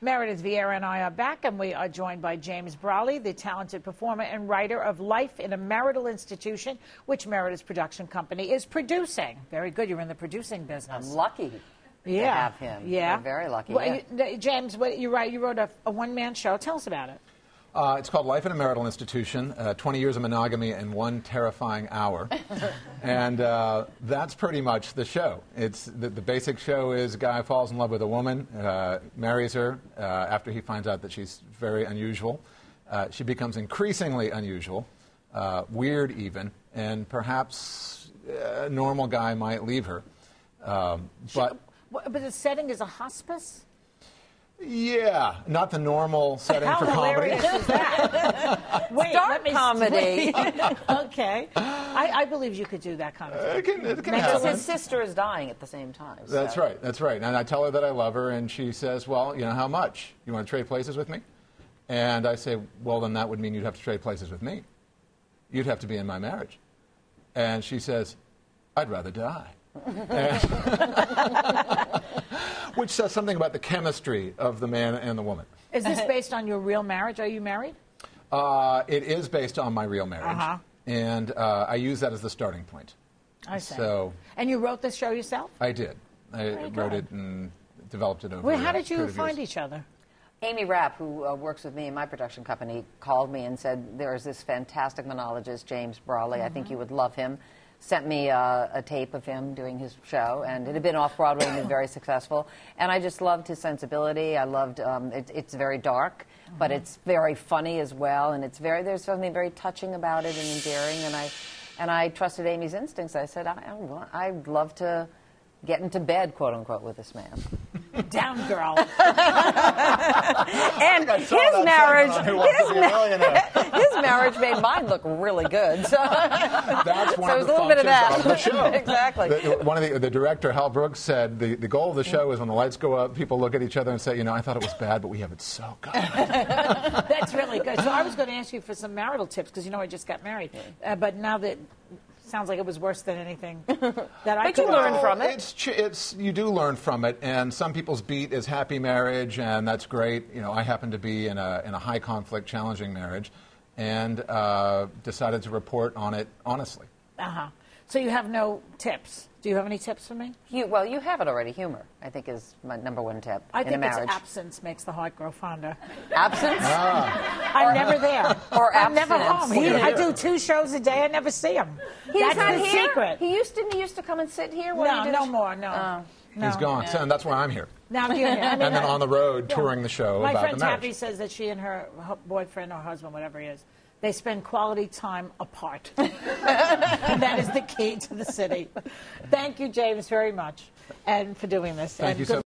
Meredith, Vieira, and I are back, and we are joined by James Brawley, the talented performer and writer of Life in a Marital Institution, which Meredith's production company is producing. Very good. You're in the producing business. I'm lucky to have him. Yeah. We're very lucky. Well, James, you wrote a one-man show. Tell us about it. It's called Life in a Marital Institution, 20 Years of Monogamy in One Terrifying Hour. And that's pretty much the show. The basic show is a guy falls in love with a woman, marries her after he finds out that she's very unusual. She becomes increasingly unusual, weird even, and perhaps a normal guy might leave her. But the setting is a hospice? Yeah, not the normal setting for comedy. How hilarious is that? Wait, comedy. Okay. I believe you could do that kind of thing. It can Because happen. his sister is dying at the same time. So. That's right, that's right. And I tell her that I love her, and she says, well, you know, how much? You want to trade places with me? And I say, well, then that would mean you'd have to trade places with me. You'd have to be in my marriage. And she says, I'd rather die. Which says something about the chemistry of the man and the woman. Is this based on your real marriage? Are you married? It is based on my real marriage. And I use that as the starting point. I see. So, and you wrote this show yourself? I did. I wrote it and developed it over. Well, how did you period of find years. each other? Amy Rapp, who works with me in my production company, called me and said, there is this fantastic monologist, James Brawley. I think you would love him. Sent me a tape of him doing his show, and it had been off-Broadway and been very successful. And I just loved his sensibility. I loved, it's very dark, but it's very funny as well, and there's something very touching about it and endearing, and I trusted Amy's instincts. I said, I'd love to get into bed, quote-unquote, with this man. Down, girl. And his marriage made mine look really good. So that's one of the little bit of that. Of the show. Exactly. The director, Hal Brooks, said the goal of the show is when the lights go up, people look at each other and say, you know, I thought it was bad, but we have it so good. That's really good. So I was going to ask you for some marital tips, because you know I just got married. But now that sounds like it was worse than anything that I could learn from it. You do learn from it, and some people's beat is happy marriage, and that's great. You know, I happen to be in a high conflict, challenging marriage, and decided to report on it honestly. So you have no tips. Do you have any tips for me? Well, you have it already. Humor, I think, is my number one tip in a marriage. It's absence makes the heart grow fonder. Absence? I'm never there. Or I'm never abstinence. home. I do 2 shows a day. I never see him. That's not the here? secret. Didn't he used to come and sit here? No more. No. He's gone, and that's why I'm here. Now you're here. And then on the road touring the show My about friend the marriage. Taffy says that she and her boyfriend or husband, whatever he is, they spend quality time apart. And that is the key to the city. Thank you, James, very much, and for doing this. Thank you so much.